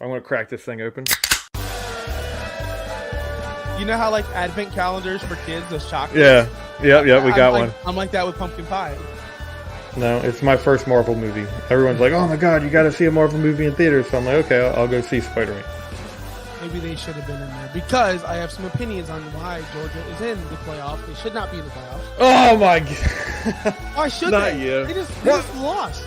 I'm going to crack this thing open. You know how like advent calendars for kids, those chocolate? Yeah. We got one. I'm like that with pumpkin pie. No, it's my first Marvel movie. Everyone's like, oh my God, you got to see a Marvel movie in theaters. So I'm like, okay, I'll go see Spider-Man. Maybe they should have been in there because I have some opinions on why Georgia is in the playoffs. They should not be in the playoffs. Oh my God. Why should Not they? you. They just lost.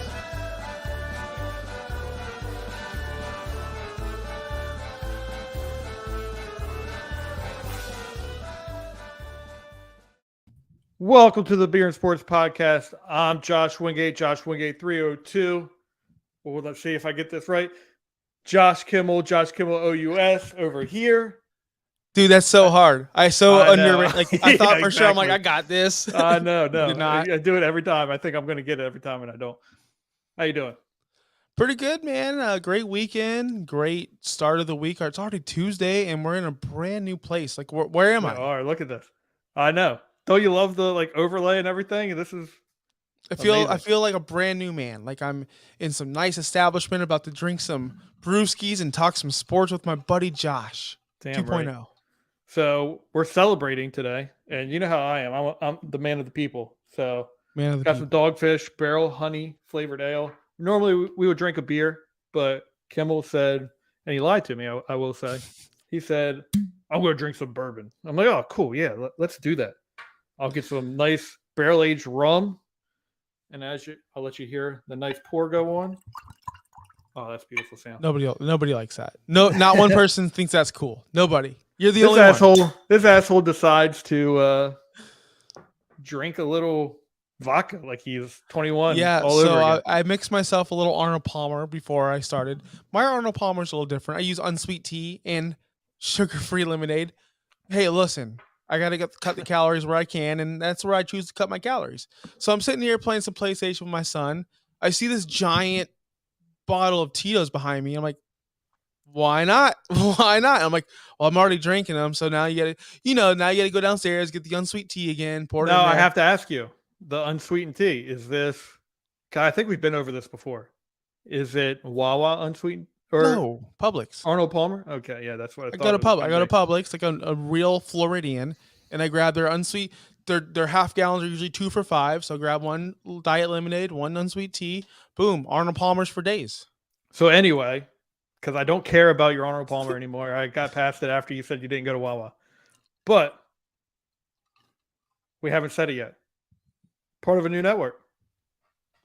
Welcome to the Beer and Sports Podcast. I'm Josh Wingate 302. Well, let's see if I get this right. Josh Kimmel OUS over here. Dude, that's so hard. I know. Like I thought for sure. I'm like, exactly. I got this. No. Did not. I do it every time. I think I'm going to get it every time, and I don't. How you doing? Pretty good, man. Great weekend. Great start of the week. It's already Tuesday, and we're in a brand new place. Like, where am I? All right, look at this. I know. Don't you love the like overlay and everything? This is. I amazing. feel like a brand new man. Like I'm in some nice establishment, about to drink some brewskis and talk some sports with my buddy Josh. Damn 2.0. right. So we're celebrating today, and you know how I am. I'm the man of the people. So Man of the got people. some Dogfish barrel honey flavored ale. Normally we would drink a beer, but Kimmel said, and he lied to me. I will say, he said, "I'm going to drink some bourbon." I'm like, "Oh, cool, yeah, let's do that." I'll get some nice barrel aged rum, and I'll let you hear the nice pour go on. Oh, that's beautiful sound. Nobody likes that. No, not one person thinks that's cool. Nobody. You're the only one. This asshole decides to drink a little vodka like he's 21. Yeah, all over again. I mixed myself a little Arnold Palmer before I started. My Arnold Palmer's a little different. I use unsweet tea and sugar-free lemonade. Hey, listen, I got to cut the calories where I can, and that's where I choose to cut my calories. So I'm sitting here playing some PlayStation with my son. I see this giant bottle of Tito's behind me. I'm like, why not? Why not? I'm like, well, I'm already drinking them, so now you got to go downstairs, get the unsweet tea again, pour it in there. I have to ask you, the unsweetened tea, is this, I think we've been over this before. Is it Wawa unsweetened? Or no, Publix. Arnold Palmer? Okay, yeah, that's what I thought. I go to Publix, like a real Floridian, and I grab their unsweet. Their half gallons are usually 2 for $5, so grab one diet lemonade, one unsweet tea. Boom, Arnold Palmer's for days. So anyway, because I don't care about your Arnold Palmer anymore. I got past it after you said you didn't go to Wawa. But we haven't said it yet. Part of a new network.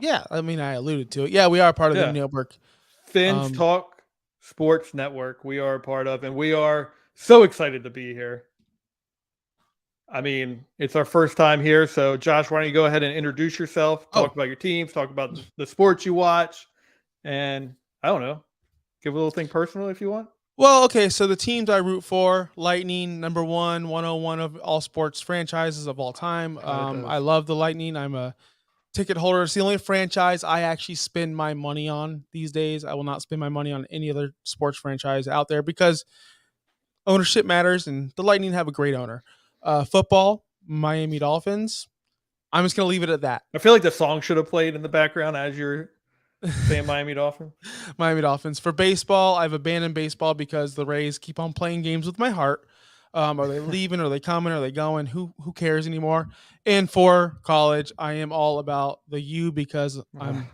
Yeah, I mean, I alluded to it. Yeah, we are part of the network. Fins Talk Sports Network. We are a part of, and we are so excited to be here. I mean, it's our first time here. So, Josh, why don't you go ahead and introduce yourself, talk about your teams, talk about the sports you watch, and I don't know, give a little thing personal if you want. Well, okay, so the teams I root for: Lightning, number 101 of all sports franchises of all time. I love the Lightning. I'm a ticket holder. It's the only franchise I actually spend my money on these days. I will not spend my money on any other sports franchise out there because ownership matters, and the Lightning have a great owner. Football, Miami Dolphins. I'm just going to leave it at that. I feel like the song should have played in the background as you're saying Miami Dolphins. Miami Dolphins. For baseball, I've abandoned baseball because the Rays keep on playing games with my heart. Are they leaving? Are they coming? Are they going? Who cares anymore? And for college, I am all about the U because I'm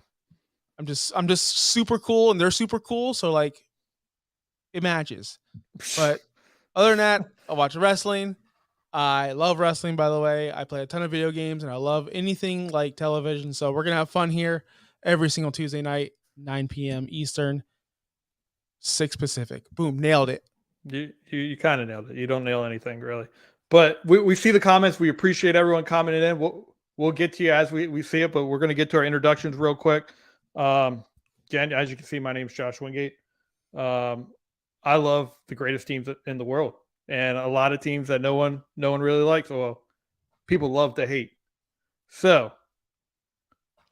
just super cool and they're super cool. So like it matches. But other than that, I watch wrestling. I love wrestling, by the way. I play a ton of video games and I love anything like television. So we're going to have fun here every single Tuesday night, 9 p.m. Eastern, 6 Pacific. Boom, nailed it. You kind of nailed it. You don't nail anything really, but we see the comments. We appreciate everyone commenting in. We'll get to you as we see it, but we're going to get to our introductions real quick. Again, as you can see, my name is Josh Wingate. I love the greatest teams in the world, and a lot of teams that no one really likes. Well, people love to hate. So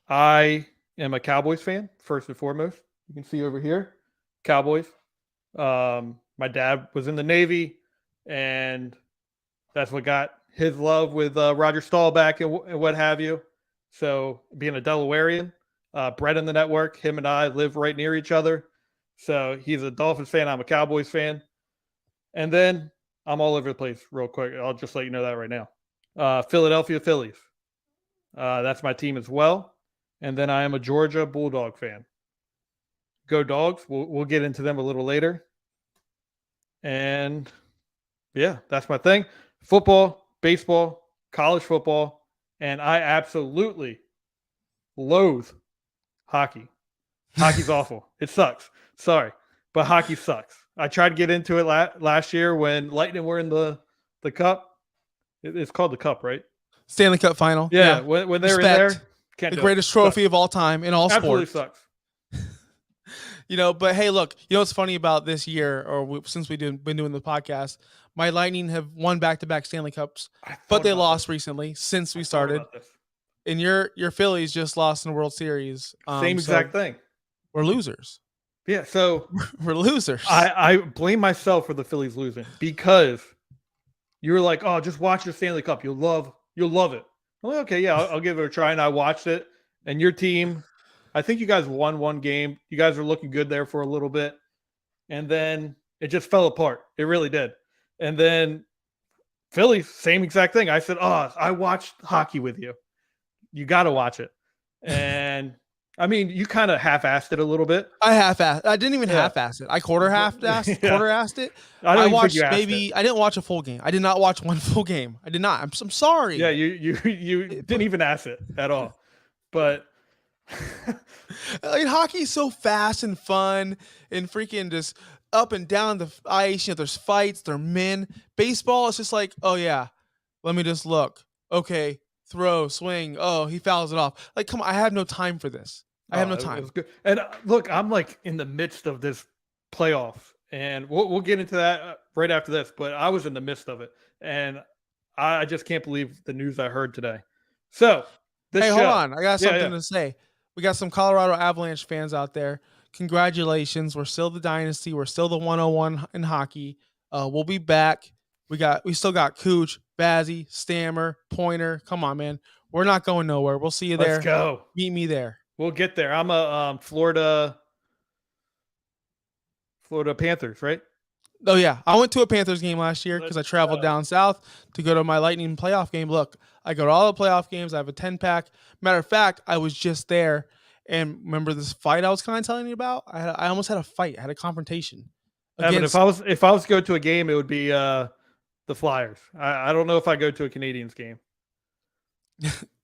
I am a Cowboys fan first and foremost. You can see over here, Cowboys. My dad was in the Navy, and that's what got his love with Roger Staubach and what have you. So being a Delawarean, bred in the network, him and I live right near each other. So he's a Dolphins fan. I'm a Cowboys fan. And then I'm all over the place real quick. I'll just let you know that right now. Philadelphia Phillies. That's my team as well. And then I am a Georgia Bulldog fan. Go Dogs. We'll get into them a little later. And yeah, that's my thing. Football, baseball, college football, and I absolutely loathe hockey. Hockey's awful. It sucks. Sorry, but hockey sucks. I tried to get into it last year when Lightning were in the cup. It's called the cup, right? Stanley Cup final. Yeah. When they were in there, the greatest trophy of all time in all Absolutely sports. Sucks. But hey, look, what's funny about this year, or since we've been doing the podcast, my Lightning have won back-to-back Stanley Cups, but they lost recently since we started. And your Phillies just lost in the World Series. Same exact thing. We're losers. Yeah, so we're losers. I blame myself for the Phillies losing because you were like, "Oh, just watch the Stanley Cup. You'll love it." I'm like, "Okay, yeah, I'll give it a try." And I watched it, and your team, I think you guys won one game. You guys were looking good there for a little bit, and then it just fell apart. It really did. And then Phillies, same exact thing. I said, "Oh, I watched hockey with you. You got to watch it." And I mean, you kind of half-assed it a little bit. I didn't even half-ass it. I quarter-assed it. I watched I didn't watch a full game. I did not watch one full game. I did not. I'm sorry. Yeah, you didn't even ass it at all. But hockey is so fast and fun and freaking just up and down the ice. There's fights. There are men. Baseball is just like, oh yeah, let me just look. Okay. Throw, swing. Oh, he fouls it off. Like, come on. I have no time for this. I have no time. It was good. And look, I'm like in the midst of this playoff, and we'll get into that right after this. But I was in the midst of it, and I just can't believe the news I heard today. So, hold on. I got something to say. We got some Colorado Avalanche fans out there. Congratulations. We're still the dynasty. We're still the 101 in hockey. We'll be back. We still got Cooch, Bazzi, Stammer, Pointer. Come on, man. We're not going nowhere. We'll see you there. Let's go. Meet me there. We'll get there. I'm a Florida Panthers, right? Oh, yeah. I went to a Panthers game last year because I traveled down south to go to my Lightning playoff game. Look, I go to all the playoff games. I have a 10-pack. Matter of fact, I was just there. And remember this fight I was kind of telling you about? I almost had a fight. I had a confrontation. But if I was to go to a game, it would be the Flyers. I don't know if I go to a Canadiens game.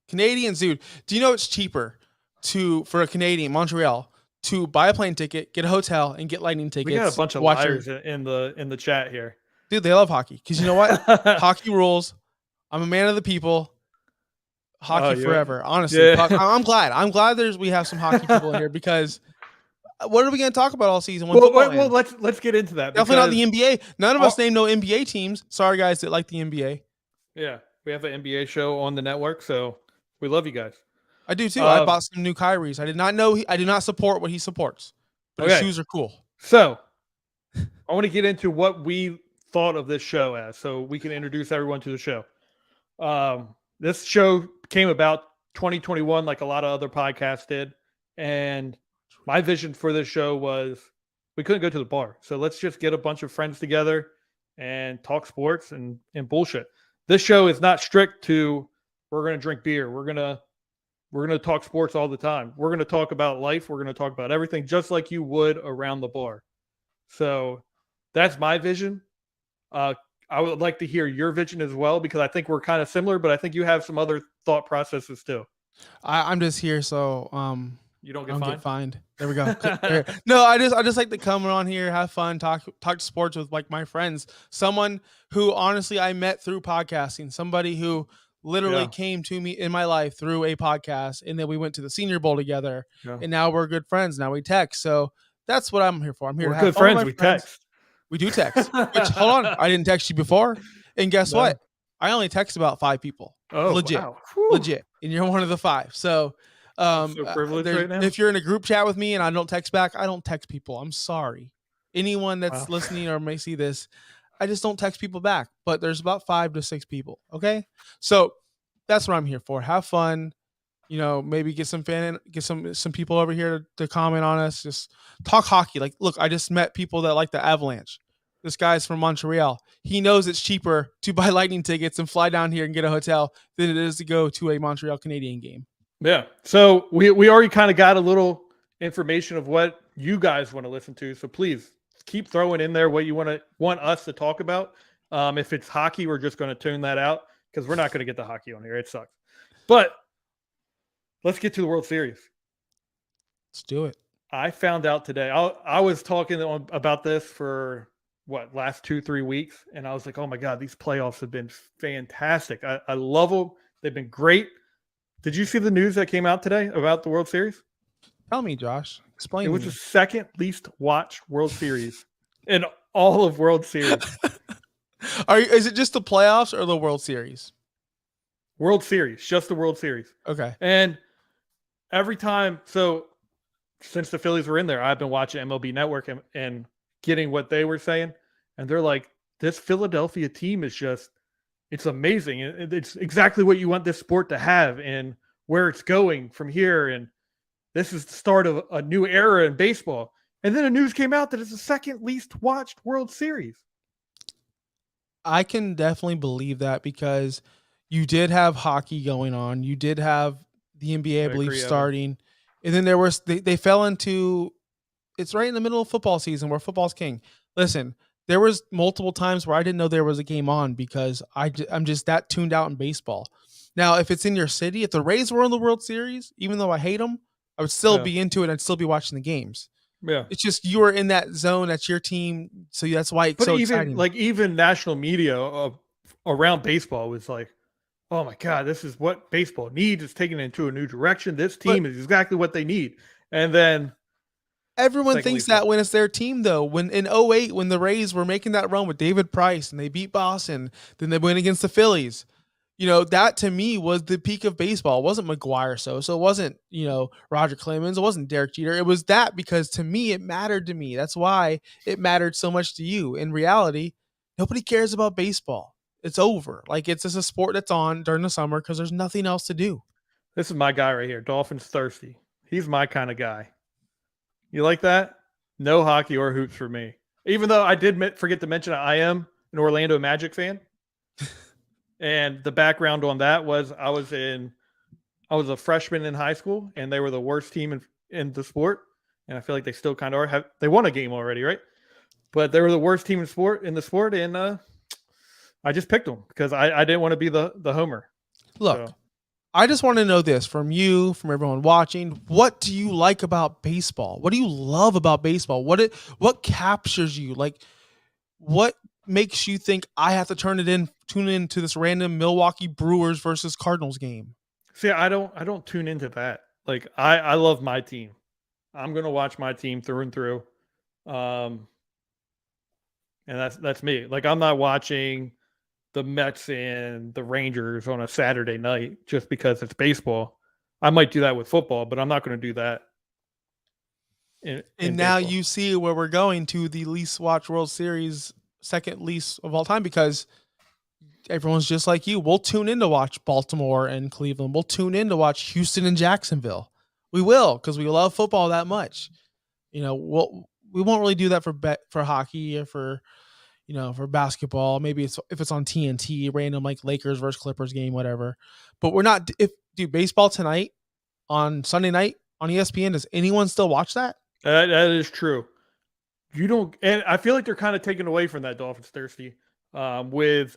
Canadiens, dude. Do you know it's cheaper for a Canadian, Montreal, to buy a plane ticket, get a hotel, and get Lightning tickets? We got a bunch of liars in the chat here. Dude, they love hockey. Because you know what? Hockey rules. I'm a man of the people. Hockey forever. Honestly. Yeah. I'm glad we have some hockey people in here because what are we going to talk about all season? Well, let's get into that. Definitely not the NBA. None of us name no NBA teams. Sorry, guys that like the NBA. Yeah, we have an NBA show on the network, so we love you guys. I do too. I bought some new Kyries. I did not know. I do not support what he supports, but his shoes are cool. So I want to get into what we thought of this show as, so we can introduce everyone to the show. This show came about 2021, like a lot of other podcasts did, and my vision for this show was we couldn't go to the bar, so let's just get a bunch of friends together and talk sports and bullshit. This show is not strict to we're going to drink beer. We're going to talk sports all the time. We're going to talk about life. We're going to talk about everything just like you would around the bar. So that's my vision. I would like to hear your vision as well because I think we're kind of similar, but I think you have some other thought processes too. I'm just here so you don't get fined. There we go. No, I just like to come on here, have fun, talk sports with like my friends. Someone who honestly I met through podcasting. Somebody who literally came to me in my life through a podcast, and then we went to the Senior Bowl together, and now we're good friends. Now we text. So that's what I'm here for. I'm here to have good fun friends. with my friends. Text. We do text. Which, hold on, I didn't text you before, and guess what? I only text about 5 people. Oh, legit, wow. legit, and you're one of the 5. So. So privileged right now. If you're in a group chat with me and I don't text back, I don't text people. I'm sorry. Anyone that's listening or may see this, I just don't text people back. But there's about 5 to 6 people. Okay. So that's what I'm here for. Have fun. Maybe get some people over here to comment on us. Just talk hockey. Like, look, I just met people that like the Avalanche. This guy's from Montreal. He knows it's cheaper to buy Lightning tickets and fly down here and get a hotel than it is to go to a Montreal Canadian game. Yeah. So we already kind of got a little information of what you guys want to listen to. So please keep throwing in there what you want us to talk about. If it's hockey, we're just going to tune that out because we're not going to get the hockey on here. It sucks. But let's get to the World Series. Let's do it. I found out today. I was talking about this for last 2-3 weeks, and I was like, oh my God, these playoffs have been fantastic. I love them. They've been great. Did you see the news that came out today about the World Series? Tell me, Josh. Explain. It was the second least watched World Series in all of World Series. Is it just the playoffs or the World Series? World Series, just the World Series. Okay. And every time, so since the Phillies were in there, I've been watching MLB Network and getting what they were saying. And they're like, this Philadelphia team is just, it's amazing. It's exactly what you want this sport to have and where it's going from here. And this is the start of a new era in baseball. And then the news came out that it's the second least watched World Series. I can definitely believe that because you did have hockey going on. You did have the NBA, I believe, starting. And then they fell into, it's right in the middle of football season where football's king. Listen, there was multiple times where I didn't know there was a game on because I'm just that tuned out in baseball. Now, if it's in your city, if the Rays were in the World Series, even though I hate them, I would still be into it. I'd still be watching the games. Yeah. It's just you were in that zone. That's your team. So that's why it's so exciting. Even national media around baseball was like, oh my God, this is what baseball needs. It's taking it into a new direction. This team is exactly what they need. And then everyone thinks that when it's their team, though. When in 2008, when the Rays were making that run with David Price and they beat Boston, then they went against the Phillies. That to me was the peak of baseball. It wasn't McGuire, so it wasn't, Roger Clemens. It wasn't Derek Jeter. It was that because to me, it mattered to me. That's why it mattered so much to you. In reality, nobody cares about baseball. It's over. Like, it's just a sport that's on during the summer because there's nothing else to do. This is my guy right here, Dolphins Thirsty. He's my kind of guy. You like that? No hockey or hoops for me. Even though I did forget to mention I am an Orlando Magic fan. And the background on that was I was a freshman in high school, and they were the worst team in the sport. And I feel like they still kind of are. They won a game already, right? But they were the worst team in the sport, and I just picked them because I didn't want to be the homer. Look, so. I just want to know this from you, from everyone watching. What do you like about baseball? What do you love about baseball? What captures you? Like, what makes you think I have to tune in to this random Milwaukee Brewers versus Cardinals game? See, I don't tune into that. Like, I love my team. I'm gonna watch my team through and through. And that's me. Like, I'm not watching the Mets and the Rangers on a Saturday night just because it's baseball. I might do that with football, but I'm not going to do that. And now you see where we're going to the least watched World Series, second least of all time, because everyone's just like you. We'll tune in to watch Baltimore and Cleveland. We'll tune in to watch Houston and Jacksonville. We will, because we love football that much. We won't really do that for hockey or for basketball. Maybe if it's on TNT, random like Lakers versus Clippers game, whatever. But we're not. Baseball tonight on Sunday night on ESPN. Does anyone still watch that? That is true. You don't, and I feel like they're kind of taken away from that Dolphins Thirsty with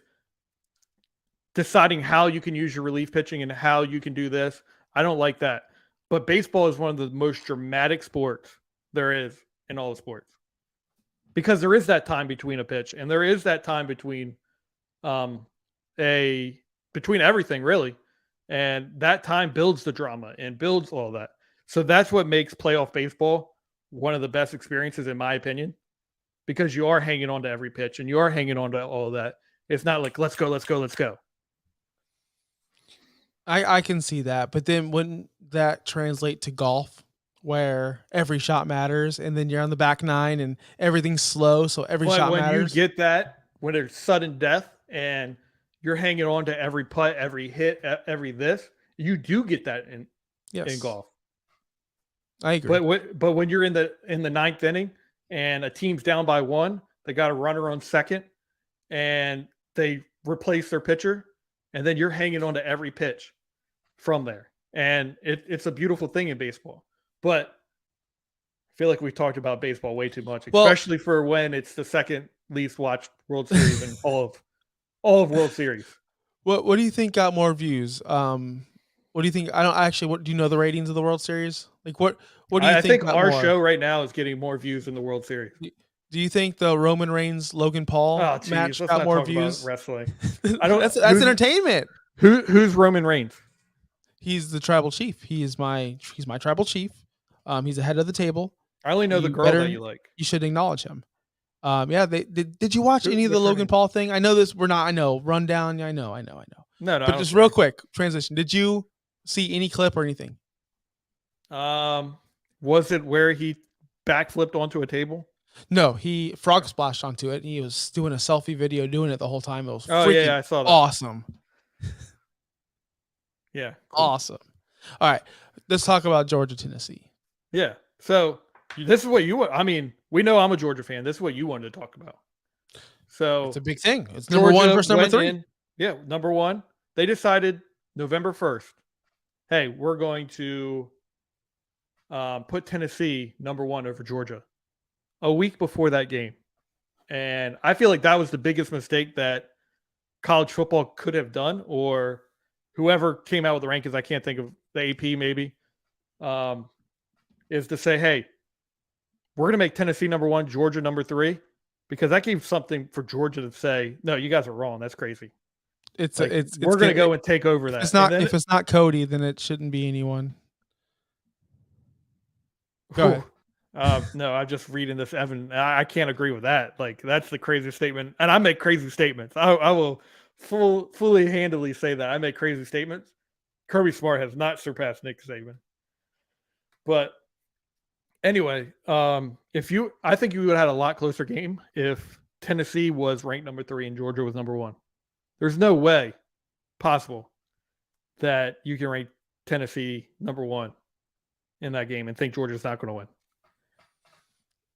deciding how you can use your relief pitching and how you can do this. I don't like that. But baseball is one of the most dramatic sports there is in all the sports. Because there is that time between a pitch, and there is that time between between everything, really. And that time builds the drama and builds all that. So that's what makes playoff baseball one of the best experiences, in my opinion, because you are hanging on to every pitch and you are hanging on to all of that. It's not like, let's go, let's go, let's go. I can see that. But then wouldn't that translate to golf, where every shot matters, and then you're on the back nine and everything's slow, so every shot matters? When you get that, when there's sudden death and you're hanging on to every putt, every hit, every this, you do get that in Yes, golf. I agree. But when you're in the ninth inning and a team's down by one, they got a runner on second, and they replace their pitcher, and then you're hanging on to every pitch from there, and it's a beautiful thing in baseball. But I feel like we've talked about baseball way too much, Well, especially for when it's the second least watched World Series in all of World Series. what do you think got more views? What do you think? I don't actually. What do you know the ratings of the World Series? Like what do you I think think got our more? show right now is getting more views in the World Series. Do you think the Roman Reigns Logan Oh, Paul geez, match let's got not more talk about views? wrestling. I don't. That's entertainment. Who's Roman Reigns? He's the tribal chief. He's my tribal chief. He's the head of the table. I only know the You girl that better you like. you should acknowledge him. Yeah, they did you watch any of the What's her Logan name? Paul thing? I know this we're not I know. Rundown, I know. No, I But don't just real care. quick, transition. Did you see any clip or anything? Was it where he backflipped onto a table? No, he frog splashed onto it. And he was doing a selfie video, doing it the whole time. It was Oh freaking yeah, I saw that. awesome. Yeah, cool. Awesome. All right, let's talk about Georgia, Tennessee. Yeah. So this is what you want. I mean, we know I'm a Georgia fan. This is what you wanted to talk about. So It's a big thing. It's number one versus number three. Yeah, number one. They decided November 1st. Hey, we're going to put Tennessee number one over Georgia a week before that game. And I feel like that was the biggest mistake that college football could have done, or whoever came out with the rankings. I can't think of the AP maybe, is to say, hey, we're going to make Tennessee number one, Georgia number three, because that gave something for Georgia to say, no, you guys are wrong. That's crazy. We're going to go and take over that. If it's not Cody, then it shouldn't be anyone. Go ahead. No, I'm just reading this, Evan. I can't agree with that. Like, that's the craziest statement. And I make crazy statements. I will fully handily say that I make crazy statements. Kirby Smart has not surpassed Nick Saban. But anyway, I think you would have had a lot closer game if Tennessee was ranked number 3 and Georgia was number 1. There's no way possible that you can rank Tennessee number 1 in that game and think Georgia's not going to win.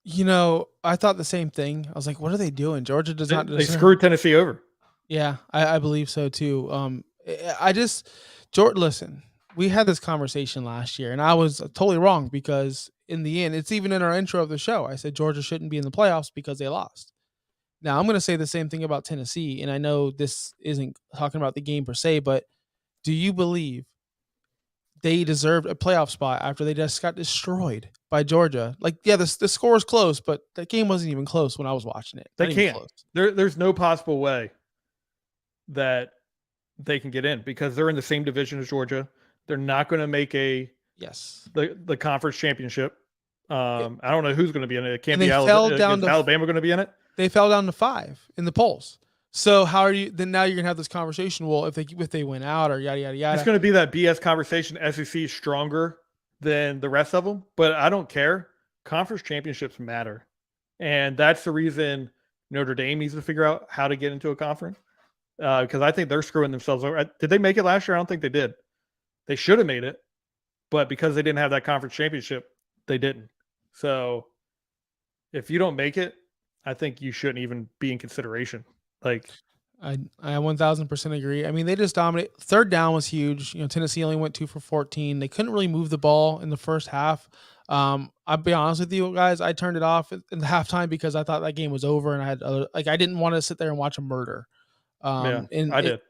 You know, I thought the same thing. I was like, what are they doing? Georgia does not. They screwed Tennessee over. Yeah, I believe so too. Listen, we had this conversation last year, and I was totally wrong because in the end, it's even in our intro of the show. I said Georgia shouldn't be in the playoffs because they lost. Now I'm going to say the same thing about Tennessee, and I know this isn't talking about the game per se, but do you believe they deserved a playoff spot after they just got destroyed by Georgia? Like, yeah, the score is close, but that game wasn't even close when I was watching it. They can't. There's no possible way that they can get in because they're in the same division as Georgia. They're not going to make the conference championship. I don't know who's going to be in it. It can't be Alabama. Is Alabama going to be in it? They fell down to 5 in the polls. So how are you? Then now you're gonna have this conversation. Well, if they win out or yada yada yada, it's going to be that BS conversation. SEC is stronger than the rest of them, but I don't care. Conference championships matter, and that's the reason Notre Dame needs to figure out how to get into a conference. Because I think they're screwing themselves over. Did they make it last year? I don't think they did. They should have made it, but because they didn't have that conference championship, they didn't. So if you don't make it, I think you shouldn't even be in consideration. Like, I 1000% agree. I mean, they just dominate. Third down was huge. You know, Tennessee only went 2 for 14. They couldn't really move the ball in the first half. I'll be honest with you guys. I turned it off in the halftime because I thought that game was over, and I had I didn't want to sit there and watch a murder. I did.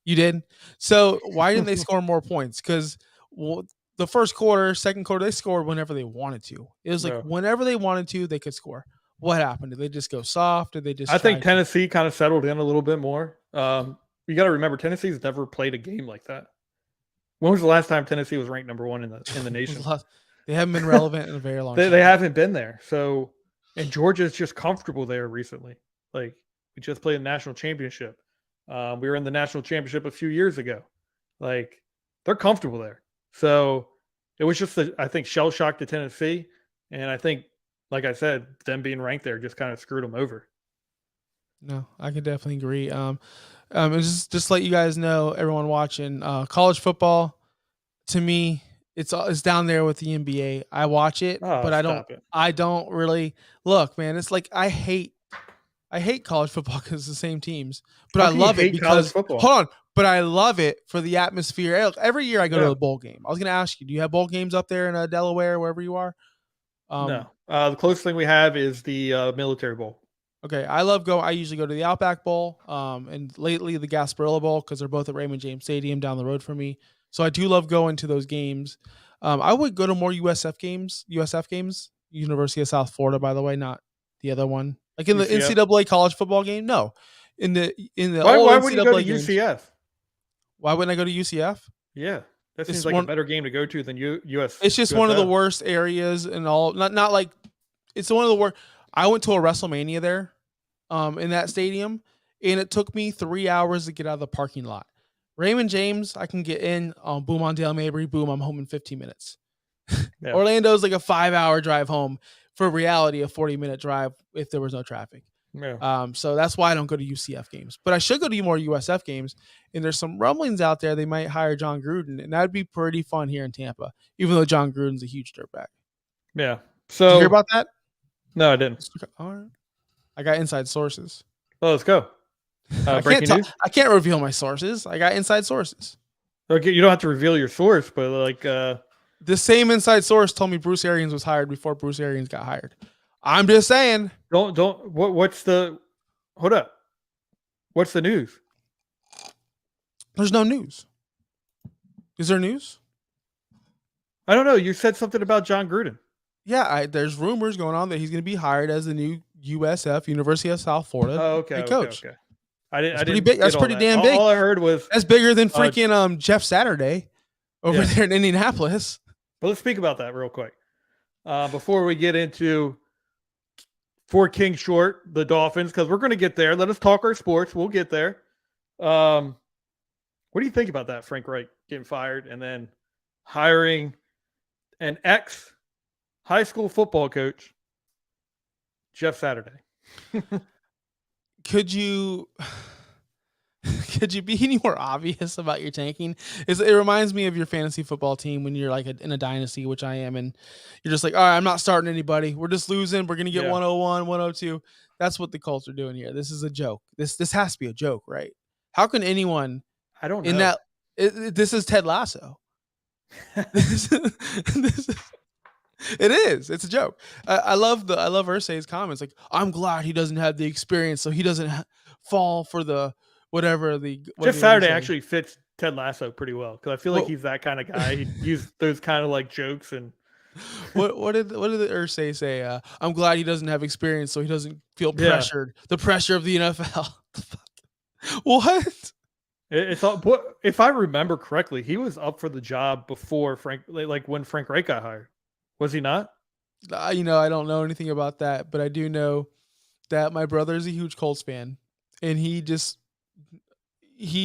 You did. So why didn't they score more points? Because the first quarter, second quarter, they scored whenever they wanted to. It was like whenever they wanted to, they could score. What happened? Did they just go soft? Did they just? I think Tennessee kind of settled in a little bit more. You got to remember, Tennessee's never played a game like that. When was the last time Tennessee was ranked number 1 in the nation? They haven't been relevant in a very long time. They haven't been there. So, and Georgia's just comfortable there recently. Like, we just played a national championship. We were in the national championship a few years ago. Like, they're comfortable there. So it was just, I think, shell shock to Tennessee. And I think, like I said, them being ranked there just kind of screwed them over. No, I can definitely agree. Just let you guys know, everyone watching, college football, to me, It's down there with the NBA. I watch it, Oh, but stop it. I don't really look, man. It's like I hate college football because it's the same teams, but How I can you love it hate college because football? hold on, but I love it for the atmosphere. Every year I go to No, a bowl game. I was going to ask you, do you have bowl games up there in Delaware, wherever you are? no. The closest thing we have is the Military Bowl. Okay, I usually go to the Outback Bowl, and lately the Gasparilla Bowl because they're both at Raymond James Stadium down the road from me. So I do love going to those games. I would go to more USF games, University of South Florida, by the way, not the other one. Like in the UCF. NCAA college football game, no. In the Why? old Why would you go to NCAA games, UCF? why wouldn't I go to UCF? Yeah, that seems It's like a one. better game to go to than It's just one of the USF. worst areas and all. Not like it's one of the worst. I went to a WrestleMania there, in that stadium, and it took me 3 hours to get out of the parking lot. Raymond James, I can get in. Boom on Dale Mabry. Boom, I'm home in 15 minutes. Yeah. Orlando's like a 5 hour drive home. For reality, a 40-minute drive if there was no traffic. Yeah. So that's why I don't go to UCF games. But I should go to more USF games. And there's some rumblings out there they might hire John Gruden, and that'd be pretty fun here in Tampa, even though John Gruden's a huge dirtbag. Yeah. Did you hear So about that? no, I didn't. All right. I got inside sources. Well, let's go. Breaking news. I can't reveal my sources. I got inside sources. Okay, you don't have to reveal your source, but The same inside source told me Bruce Arians was hired before Bruce Arians got hired. I'm just saying. don't. What's the? Hold up. What's the news? There's no news. Is there news? I don't know. You said something about John Gruden. Yeah, there's rumors going on that he's going to be hired as the new USF, University of South Florida, Oh, okay, head coach. Okay. I didn't. That's I pretty didn't big. That's get all pretty that. damn big. All I heard was. That's bigger than freaking Jeff Saturday over Yeah. there in Indianapolis. But let's speak about that real quick before we get into for King Short, the Dolphins, because we're going to get there. Let us talk our sports. We'll get there. What do you think about that, Frank Reich getting fired and then hiring an ex high school football coach, Jeff Saturday? Could you be any more obvious about your tanking? It reminds me of your fantasy football team when you're like in a dynasty, which I am, and you're just like, all right, I'm not starting anybody. We're just losing. We're gonna get 101, 102. That's what the Colts are doing here. This is a joke. This has to be a joke, right? How can anyone? I don't know. This is Ted Lasso. It is. It's a joke. I love Irsay's comments. Like, I'm glad he doesn't have the experience, so he doesn't fall for the whatever the. Jeff Saturday actually fits Ted Lasso pretty well because I feel like he's that kind of guy. He used those kind of like jokes and. What did the Irsay say? I'm glad he doesn't have experience, so he doesn't feel pressured. Yeah. The pressure of the NFL. What? It's all. If I remember correctly, he was up for the job before like when Frank Reich got hired. Was he not? I don't know anything about that, but I do know that my brother is a huge Colts fan, and he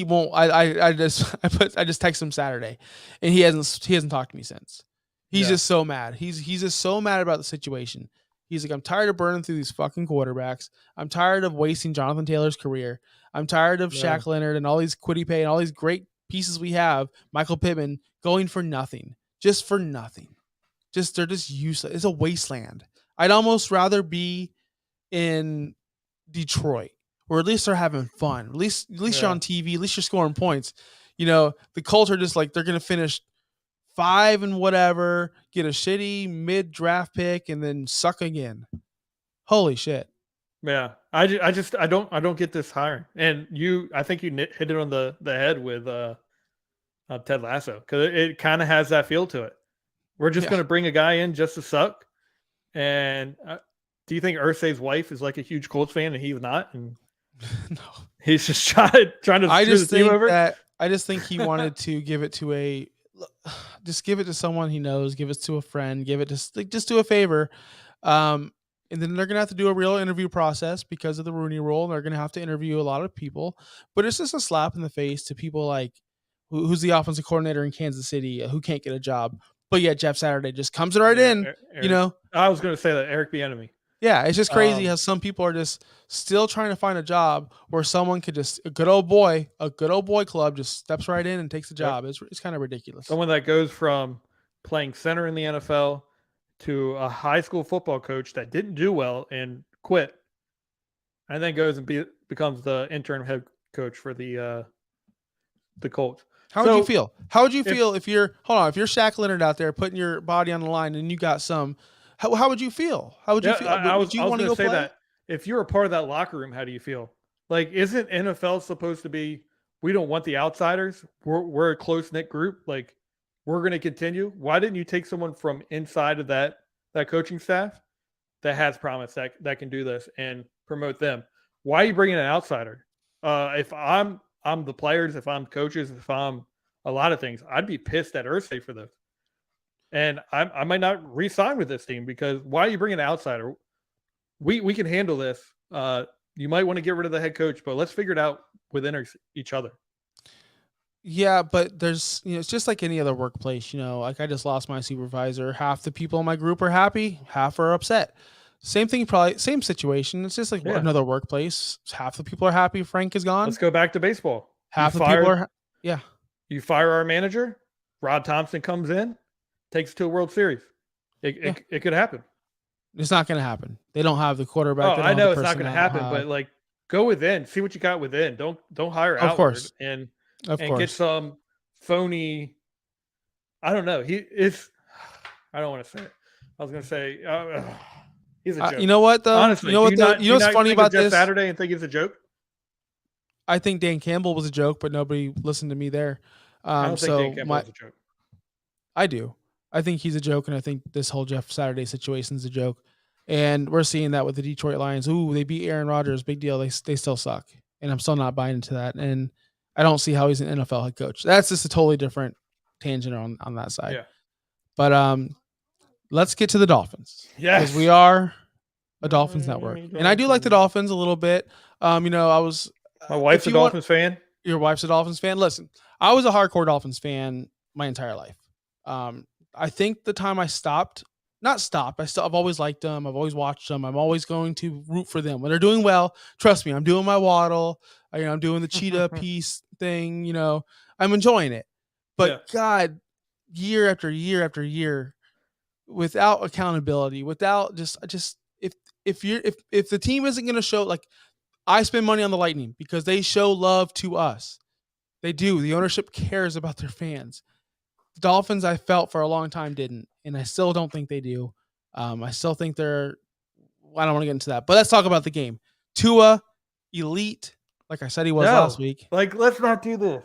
won't. I just text him Saturday, and he hasn't talked to me since. He's just so mad. He's just so mad about the situation. He's like, I'm tired of burning through these fucking quarterbacks. I'm tired of wasting Jonathan Taylor's career. I'm tired of Shaq Leonard and all these Kwity Paye and all these great pieces we have. Michael Pittman going for nothing, just for nothing. They're just useless. It's a wasteland. I'd almost rather be in Detroit, or at least they're having fun. At least you're on TV. At least you're scoring points. The Colts are just like they're gonna finish 5 and whatever, get a shitty mid-draft pick, and then suck again. Holy shit! Yeah, I don't get this hiring, and I think you hit it on the head with Ted Lasso because it kind of has that feel to it. We're just going to bring a guy in just to suck. And do you think Irsay's wife is like a huge Colts fan and he's not? And no, he's just trying to screw the team over. I just think he wanted to give it to give it to someone he knows, give it to a friend, give it to just do a favor. And then they're going to have to do a real interview process because of the Rooney Rule. And they're going to have to interview a lot of people. But it's just a slap in the face to people like who's the offensive coordinator in Kansas City who can't get a job. But yeah, Jeff Saturday just comes right in, Eric, I was going to say that Eric Bieniemy. Yeah, it's just crazy how some people are just still trying to find a job where someone could a good old boy club just steps right in and takes the job. It's kind of ridiculous. Someone that goes from playing center in the NFL to a high school football coach that didn't do well and quit, and then goes and becomes the interim head coach for the Colts. How would you feel? How would you feel if you're Shaq Leonard out there putting your body on the line and you got some? How would you feel? How would you feel? I was Would you going want to to go say play? that if you're a part of that locker room, how do you feel? Like, isn't NFL supposed to be? We don't want the outsiders. We're a close knit group. Like, we're going to continue. Why didn't you take someone from inside of that coaching staff that has promise that can do this and promote them? Why are you bringing an outsider? If I'm the players, if I'm coaches, if I'm a lot of things, I'd be pissed at Irsay for this. And I might not re-sign with this team because why are you bringing an outsider? We can handle this. You might want to get rid of the head coach, but let's figure it out within each other. Yeah, but there's, it's just like any other workplace, like I just lost my supervisor. Half the people in my group are happy, half are upset. Same thing, probably same situation. It's just like another workplace. Half the people are happy Frank is gone. Let's go back to baseball. Half the people are, You fire our manager, Rod Thompson comes in, takes to a World Series. It could happen. It's not going to happen. They don't have the quarterback. Oh, I know it's not going to happen, but like go within, see what you got within. Don't hire outward. Of course. And get some phony. I don't know. I don't want to say it. I was going to say he's a joke. You know what though? Honestly, what's funny about this? Saturday and think it's a joke. I think Dan Campbell was a joke, but nobody listened to me there. I don't think Dan Campbell was a joke. I do. I think he's a joke, and I think this whole Jeff Saturday situation is a joke. And we're seeing that with the Detroit Lions. Ooh, they beat Aaron Rodgers. Big deal. They still suck. And I'm still not buying into that. And I don't see how he's an NFL head coach. That's just a totally different tangent on that side. Yeah. But let's get to the Dolphins. Yes. Because we are a Dolphins network. And I do like the Dolphins a little bit. My wife's a Dolphins fan. Your wife's a Dolphins fan. Listen, I was a hardcore Dolphins fan my entire life. I think the time I I've always liked them. I've always watched them. I'm always going to root for them when they're doing well. Trust me, I'm doing my Waddle. I'm doing the cheetah piece thing. I'm enjoying it. But God, year after year after year, without accountability, without just if the team isn't going to show, like, I spend money on the Lightning because they show love to us. They do. The ownership cares about their fans. The Dolphins, I felt for a long time, didn't, and I still don't think they do. I still think they're. I don't want to get into that, but let's talk about the game. Tua, elite, like I said he was last week. Like, let's not do this.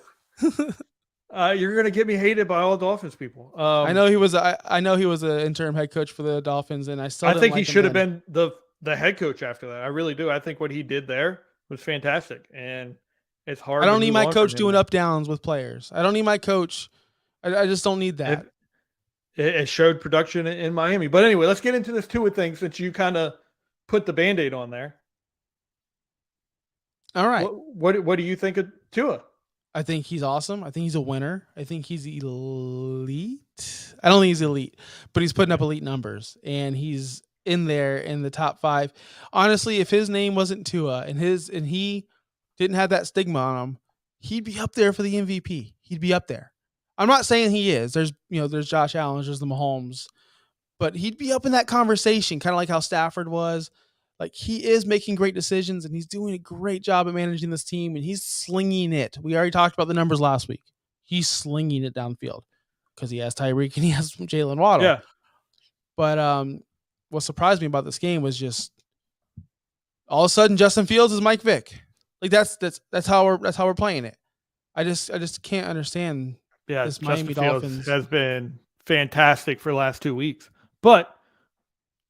You're gonna get me hated by all Dolphins people. I know he was. I know he was an interim head coach for the Dolphins, and I think he should have been the head coach after that. I really do. I think what he did there was fantastic, and it's hard. I don't need my coach doing up downs with players. I don't need my coach. I just don't need that. It showed production in Miami. But anyway, let's get into this Tua thing since you kind of put the Band-Aid on there. All right. What do you think of Tua? I think he's awesome. I think he's a winner. I think he's elite. I don't think he's elite, but he's putting up elite numbers, and he's in there in the top 5. Honestly, if his name wasn't Tua and he didn't have that stigma on him, he'd be up there for the MVP. He'd be up there. I'm not saying he is. There's Josh Allen, there's the Mahomes, but he'd be up in that conversation, kind of like how Stafford was. Like, he is making great decisions, and he's doing a great job at managing this team, and he's slinging it. We already talked about the numbers last week. He's slinging it downfield because he has Tyreek and he has Jalen Waddle. Yeah. But what surprised me about this game was just all of a sudden Justin Fields is Mike Vick. Like, that's how we're playing it. I just can't understand. Yeah, this Justin Miami Fields Dolphins has been fantastic for the last 2 weeks. But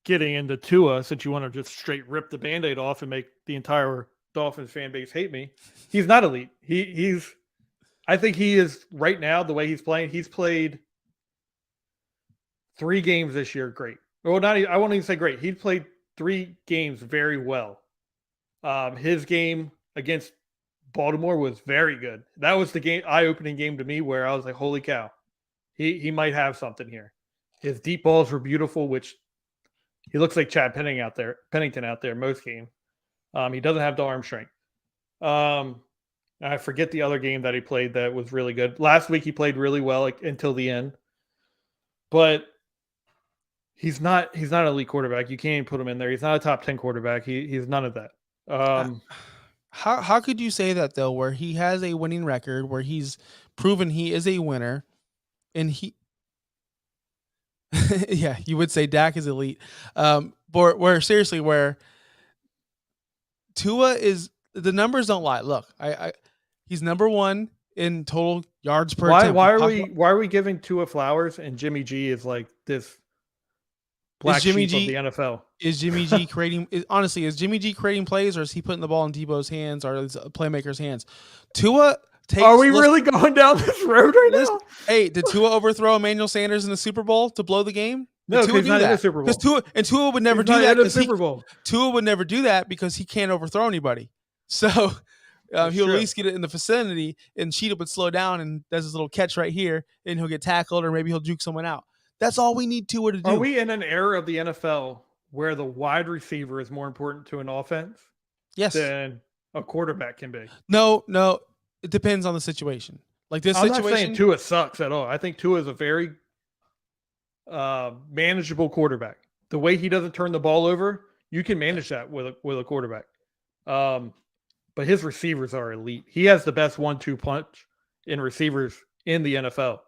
getting into Tua, since you want to just straight rip the Band-Aid off and make the entire Dolphins fan base hate me, he's not elite. I think he is right now, the way he's playing. He's played 3 games this year great. Well, I won't even say great. He played 3 games very well. His game against Baltimore was very good. That was the eye-opening game to me where I was like, holy cow, he might have something here. His deep balls were beautiful, which he looks like Chad Pennington out there most game. He doesn't have the arm strength. I forget the other game that he played that was really good. Last week he played really well until the end. but he's not an elite quarterback. You can't even put him in there. He's not a top 10 quarterback. He's none of that. How could you say that though, where he has a winning record, where he's proven he is a winner, and he yeah, you would say Dak is elite. Where seriously, where Tua is, the numbers don't lie. Look, he's number one in total yards per attempt. Why are we giving Tua flowers and Jimmy G is like this black sheep of the NFL? Is Jimmy G creating? Honestly, is Jimmy G creating plays, or is he putting the ball in Debo's hands or his playmakers' hands? Tua takes. Are we really going down this road right now? Hey, did Tua overthrow Emmanuel Sanders in the Super Bowl to blow the game? No, he's not in the Super Bowl. Tua would never do that. Super Bowl. Tua would never do that because he can't overthrow anybody. So he'll at least get it in the vicinity, and Cheetah would slow down and does his little catch right here, and he'll get tackled, or maybe he'll juke someone out. That's all we need Tua to do. Are we in an era of the NFL where the wide receiver is more important to an offense than a quarterback can be? No. It depends on the situation. Like this situation. I'm not saying Tua sucks at all. I think Tua is a very manageable quarterback. The way he doesn't turn the ball over, you can manage that with a quarterback. But his receivers are elite. He has the best 1-2 punch in receivers in the NFL.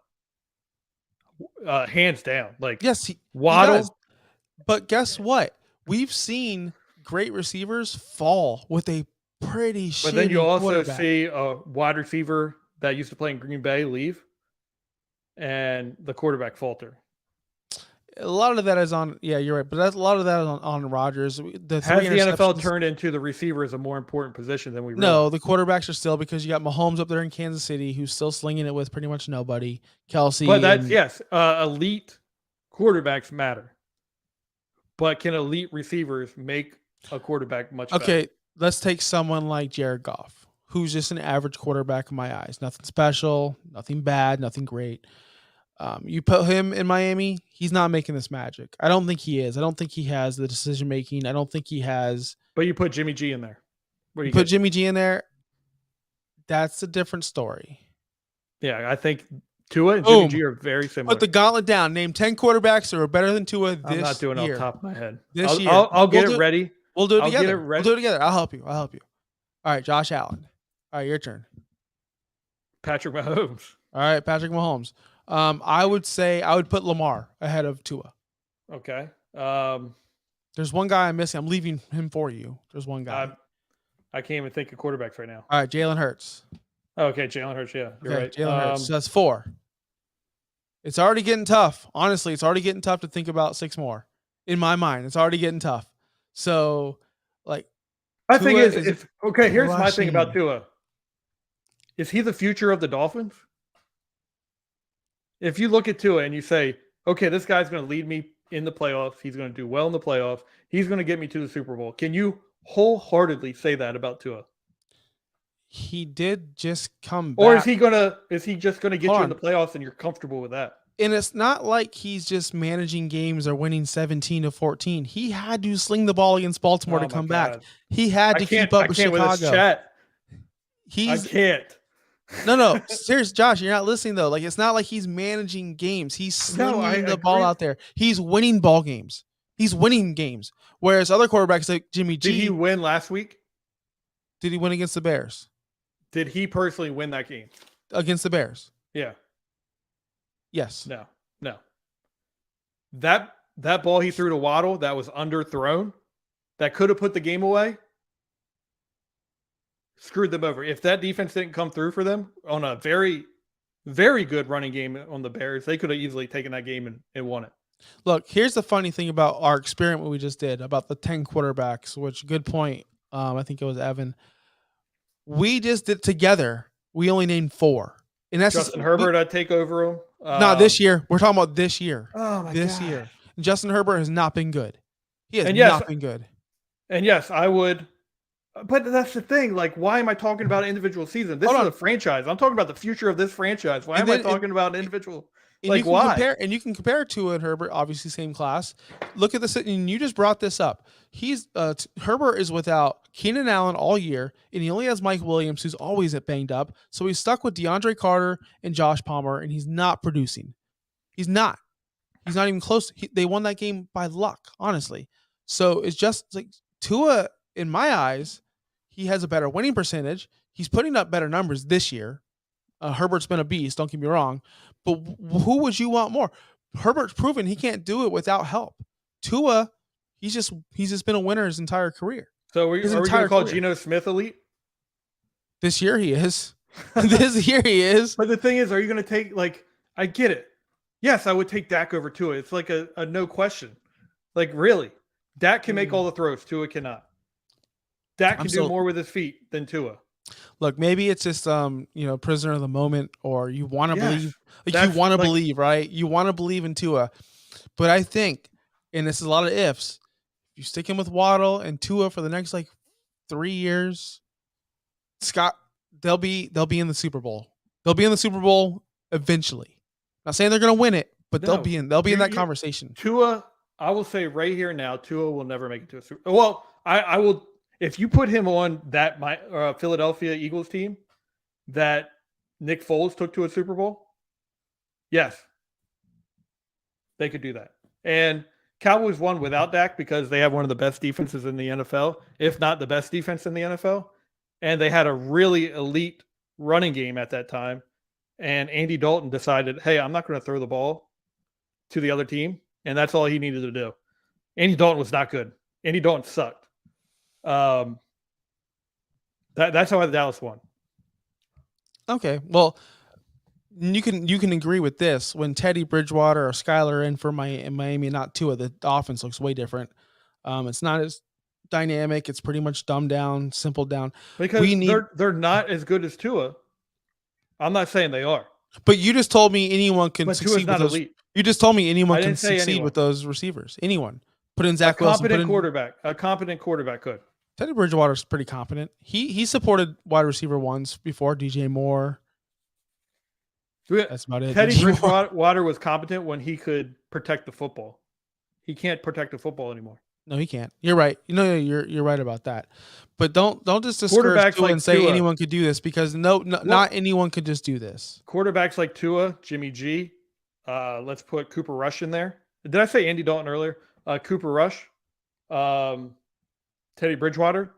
Hands down. Like, yes, Waddle. He does. But guess what? We've seen great receivers fall with a pretty shitty. But then you also see a wide receiver that used to play in Green Bay leave, and the quarterback falter. A lot of that is on. Yeah, you're right. But a lot of that is on Rodgers. Has the NFL turned into the receiver as a more important position than we realized? No, the quarterbacks are still, because you got Mahomes up there in Kansas City, who's still slinging it with pretty much nobody. Kelsey. But that's, elite quarterbacks matter. But can elite receivers make a quarterback much better? Okay, let's take someone like Jared Goff, who's just an average quarterback in my eyes. Nothing special, nothing bad, nothing great. You put him in Miami, he's not making this magic. I don't think he is. I don't think he has the decision making. I don't think he has. But you put Jimmy G in there. You put Jimmy G in there, that's a different story. Yeah, I think Tua and Jimmy G are very similar. Put the gauntlet down. Name 10 quarterbacks that are better than Tua this year. I'm not doing it off the top of my head. This year. I'll get it ready. We'll do it together. We'll do it together. I'll help you. All right, Josh Allen. All right, your turn. Patrick Mahomes. All right, Patrick Mahomes. I would say I would put Lamar ahead of Tua. Okay. There's one guy I'm missing. I'm leaving him for you. There's one guy. I can't even think of quarterbacks right now. All right, Jalen Hurts. Okay, Jalen Hurts. Yeah, you're right. Jalen Hurts. So that's 4. It's already getting tough. Honestly, it's already getting tough to think about 6 more. In my mind, it's already getting tough. So, like, I think it's okay. Here's my thing about Tua. Is he the future of the Dolphins? If you look at Tua and you say, okay, this guy's going to lead me in the playoffs. He's going to do well in the playoffs. He's going to get me to the Super Bowl. Can you wholeheartedly say that about Tua? He did just come back. Or is he just going to get you in the playoffs and you're comfortable with that? And it's not like he's just managing games or winning 17-14. He had to sling the ball against Baltimore to come back. He had to keep up with Chicago. With this chat. I can't. No. Serious, Josh, you're not listening though. Like, it's not like he's managing games. He's slinging the ball out there. He's winning ball games. He's winning games. Whereas other quarterbacks like Jimmy G. Did he win last week? Did he win against the Bears? Did he personally win that game? Against the Bears? Yeah. Yes. No. That ball he threw to Waddle that was underthrown, that could have put the game away, screwed them over. If that defense didn't come through for them on a very, very good running game on the Bears, they could have easily taken that game and won it. Look, here's the funny thing about our experiment we just did about the 10 quarterbacks, which, good point. I think it was Evan. We just did together. We only named 4. And that's Justin Herbert, I'd take over him. Not this year. We're talking about this year. Oh, my This year. And Justin Herbert has not been good. He has not been good. And yes, I would. But that's the thing. Like, why am I talking about an individual season? This is a franchise. I'm talking about the future of this franchise. Why am I talking about an individual? Like, why? And you can compare Tua and Herbert, obviously same class. Look at this, and you just brought this up. Herbert is without Keenan Allen all year, and he only has Mike Williams, who's always banged up. So he's stuck with DeAndre Carter and Josh Palmer, and he's not producing. He's not. He's not even close. They won that game by luck, honestly. So it's just like Tua, in my eyes, he has a better winning percentage. He's putting up better numbers this year. Herbert's been a beast, don't get me wrong. But who would you want more? Herbert's proven he can't do it without help. Tua, he's just been a winner his entire career. So are we going to call Geno Smith elite? This year he is. This year he is. But the thing is, are you going to take, like, I get it. Yes, I would take Dak over Tua. It's like a no question. Like, really. Dak can make all the throws. Tua cannot. Dak can do more with his feet than Tua. Look, maybe it's just prisoner of the moment, or you want to believe. Like, you want to believe, right? You want to believe in Tua. But I think, and this is a lot of ifs, you stick him with Waddle and Tua for the next 3 years, Scott, they'll be in the Super Bowl. They'll be in the Super Bowl eventually. Not saying they're going to win it, but they'll be in that conversation. Tua, I will say right here now, Tua will never make it to a Super Bowl. Well, I will, if you put him on that Philadelphia Eagles team that Nick Foles took to a Super Bowl, yes, they could do that. And Cowboys won without Dak because they have one of the best defenses in the NFL, if not the best defense in the NFL. And they had a really elite running game at that time. And Andy Dalton decided, hey, I'm not going to throw the ball to the other team. And that's all he needed to do. Andy Dalton was not good. Andy Dalton sucked. That's how Dallas won. Okay. Well, you can agree with this. When Teddy Bridgewater or Skyler in for Miami, not Tua, the offense looks way different. It's not as dynamic. It's pretty much dumbed down, simpled down. Because they're not as good as Tua. I'm not saying they are. But you just told me anyone can succeed with those. Elite. You just told me anyone can succeed with those receivers. Anyone. Put in Zach Wilson. A competent quarterback could. Teddy Bridgewater's pretty competent. He supported wide receiver ones before, DJ Moore. That's about it. Teddy Bridgewater was competent when he could protect the football. He can't protect the football anymore. No, he can't. You're right. You're right about that. But don't just discourage Tua and say anyone could do this, because not anyone could just do this. Quarterbacks like Tua, Jimmy G. Let's put Cooper Rush in there. Did I say Andy Dalton earlier? Cooper Rush, Teddy Bridgewater.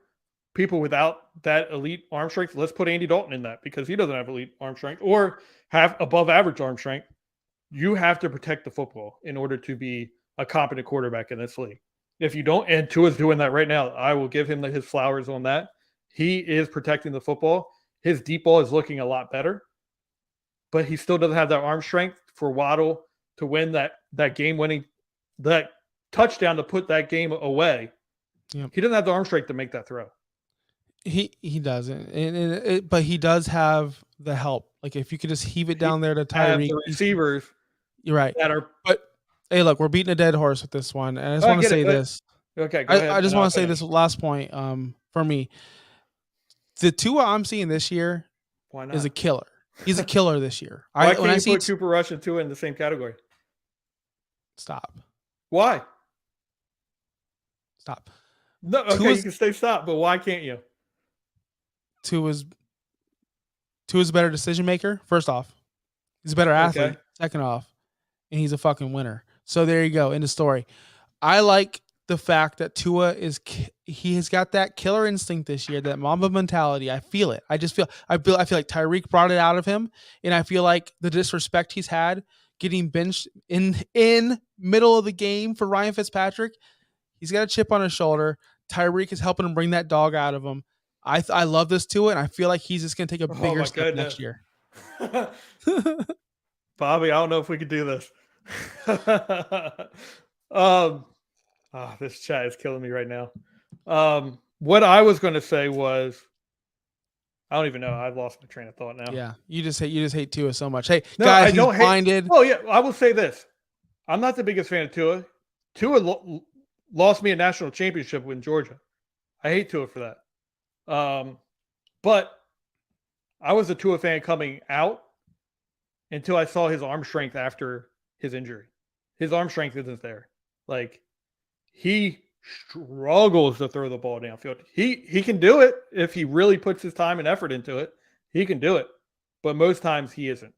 People without that elite arm strength. Let's put Andy Dalton in that because he doesn't have elite arm strength or have above average arm strength. You have to protect the football in order to be a competent quarterback in this league. If you don't, and Tua's doing that right now, I will give him his flowers on that. He is protecting the football. His deep ball is looking a lot better, but he still doesn't have that arm strength for Waddle to win that game-winning, that touchdown to put that game away. Yep. He doesn't have the arm strength to make that throw. He doesn't, but he does have the help. Like if you could just heave it down there to Tyreek, the receivers. You're right. But hey, look, we're beating a dead horse with this one, and I just want to say this. Okay, go ahead. I just want to say this last point. For me, the Tua I'm seeing this year is a killer. He's a killer this year. Why can't you put Cooper Rush and Tua in the same category? Stop. Why? Stop. No, okay, you can stay stop, but why can't you? Tua's a better decision maker. First off, he's a better athlete. Okay. Second off, and he's a fucking winner. So there you go. End of story. I like the fact that Tua he has got that killer instinct this year, that Mamba mentality. I feel it. I feel like Tyreek brought it out of him, and I feel like the disrespect he's had getting benched in middle of the game for Ryan Fitzpatrick. He's got a chip on his shoulder. Tyreek is helping him bring that dog out of him. I love this Tua, and I feel like he's just going to take a bigger step next year. Bobby, I don't know if we could do this. This chat is killing me right now. What I was going to say was, I don't even know. I've lost my train of thought now. Yeah, you just hate Tua so much. Hey, no, guys, I don't blinded. Oh yeah, I will say this. I'm not the biggest fan of Tua. Tua lost me a national championship in Georgia. I hate Tua for that. But I was a Tua fan coming out until I saw his arm strength after his injury. His arm strength isn't there. Like, he struggles to throw the ball downfield. He can do it if he really puts his time and effort into it. He can do it, but most times he isn't.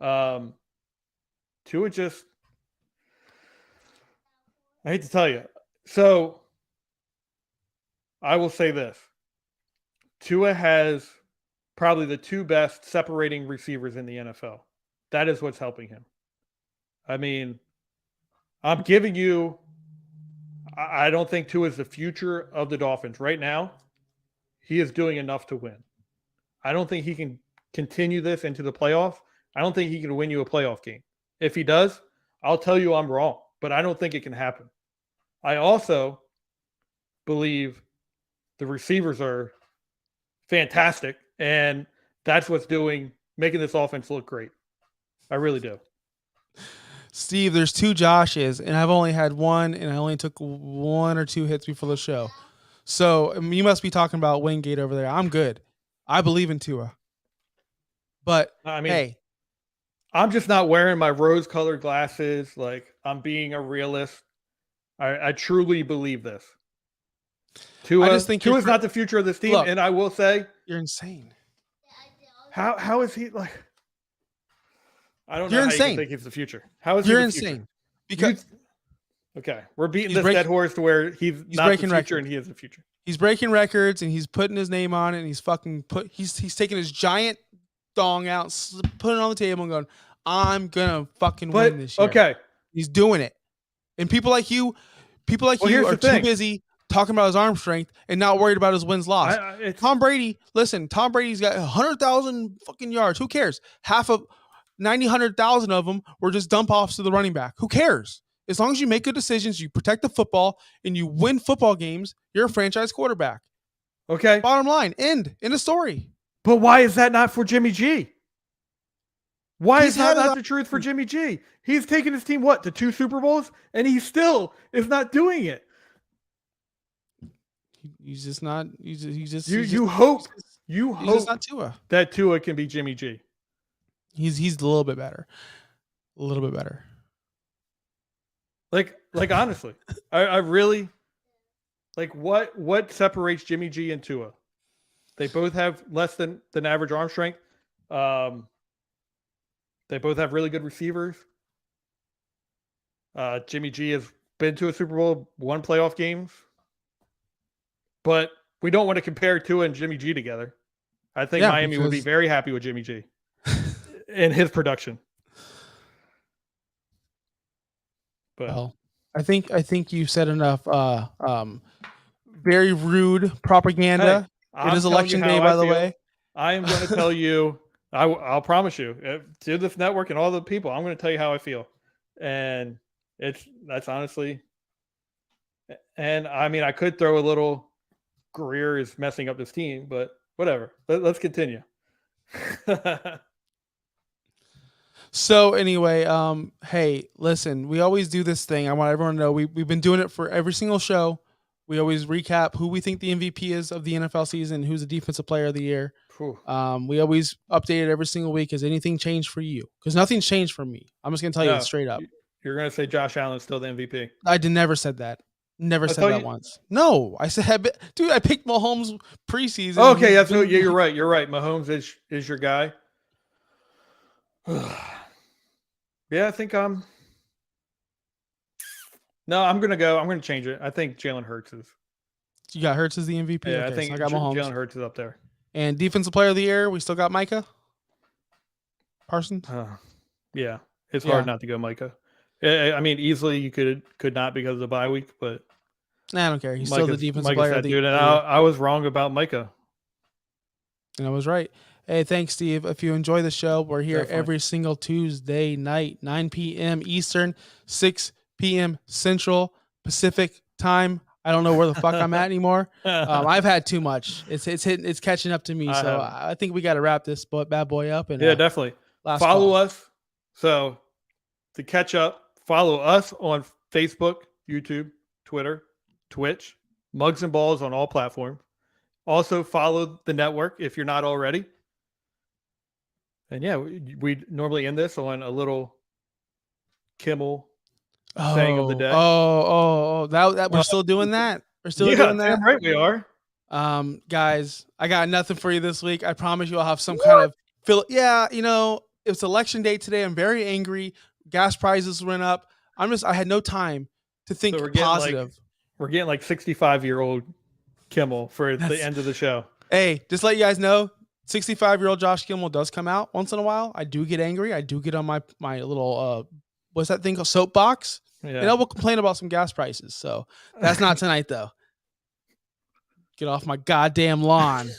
Tua just I hate to tell you. So I will say this. Tua has probably the two best separating receivers in the NFL. That is what's helping him. I mean, I'm giving you, I don't think Tua is the future of the Dolphins. Right now, he is doing enough to win. I don't think he can continue this into the playoffs. I don't think he can win you a playoff game. If he does, I'll tell you I'm wrong, but I don't think it can happen. I also believe the receivers are fantastic, and that's what's making this offense look great. I really do. Steve, there's two Joshes, and I've only had one, and I only took one or two hits before the show. So you must be talking about Wingate over there. I'm good. I believe in Tua. But I mean, hey, I'm just not wearing my rose-colored glasses. Like, I'm being a realist. I truly believe this. I just think Tua's not the future of this team, Look, and I will say, you're insane. how is he like? I don't know You're how insane. you can think he's the future. How is You're he the insane. future? Because Okay, we're beating this dead horse to where he's not the breaking future records. and he is the future. He's breaking records, and he's putting his name on it, and he's taking his giant dong out, putting it on the table, and going, "I'm gonna fucking win this year." Okay, He's doing it, and people like you here's are the too thing. busy talking about his arm strength and not worried about his wins loss. Tom Brady's got 100,000 fucking yards. Who cares? 100,000 of them were just dump offs to the running back. Who cares? As long as you make good decisions, you protect the football, and you win football games, you're a franchise quarterback. Okay. Bottom line, end of story. But why is that not for Jimmy G? Why is that not the truth for Jimmy G? He's taken his team, to 2 Super Bowls? And he still is not doing it. He's just not. You hope not Tua. that Tua can be Jimmy G. He's a little bit better. A little bit better. Like honestly, I really like what separates Jimmy G and Tua. They both have less than average arm strength. They both have really good receivers. Jimmy G has been to a Super Bowl, won playoff games. But we don't want to compare Tua and Jimmy G together. I think Miami would be very happy with Jimmy G and his production. But well, I think you said enough. Very rude propaganda. Hey, it is election day, by the way. I am going to tell you. I'll promise you to this network and all the people. I'm going to tell you how I feel, and that's honestly. And I mean, I could throw a little. Greer is messing up this team, but whatever. Let's continue. So anyway, hey, listen, we always do this thing. I want everyone to know we've been doing it for every single show. We always recap who we think the MVP is of the NFL season, who's the defensive player of the year. We always update it every single week. Has anything changed for you? Because nothing's changed for me. I'm just gonna tell you it straight up. You're gonna say Josh Allen's still the MVP. I never said that. Never said that once. No, I said, dude, I picked Mahomes preseason. Okay, that's what. Yeah, you're right. You're right. Mahomes is your guy. Yeah, I think I'm gonna change it. I think Jalen Hurts is. You got Hurts as the MVP. Yeah, okay, I think I got Mahomes. Jalen Hurts is up there. And defensive player of the year, we still got Micah Parsons. Yeah, it's hard not to go Micah. I mean, easily you could not because of the bye week, but I don't care. He's still the defensive player of the year. And I was wrong about Micah. And I was right. Hey, thanks, Steve. If you enjoy the show, we're here every single Tuesday night, 9 p.m. Eastern, 6 p.m. Central Pacific time. I don't know where the fuck I'm at anymore. I've had too much. It's catching up to me. I think we got to wrap this bad boy up. And yeah, definitely. Follow us. So to catch up, follow us on Facebook, YouTube, Twitter, Twitch, Mugs and Balls on all platforms. Also follow the network if you're not already. And yeah, we normally end this on a little Kimmel saying of the day. That we're still doing that. We're still doing that. Damn right we are. Guys, I got nothing for you this week. I promise you I'll have some kind of it's election day today. I'm very angry. Gas prices went up. I had no time to think So we're getting positive. we're getting like 65-year-old Kimmel for the That's- end of the show. Hey, just let you guys know, 65-year-old Josh Kimmel does come out once in a while. I do get angry. I do get on my little what's that thing called, soapbox? Yeah. And I will complain about some gas prices. So that's not tonight though. Get off my goddamn lawn.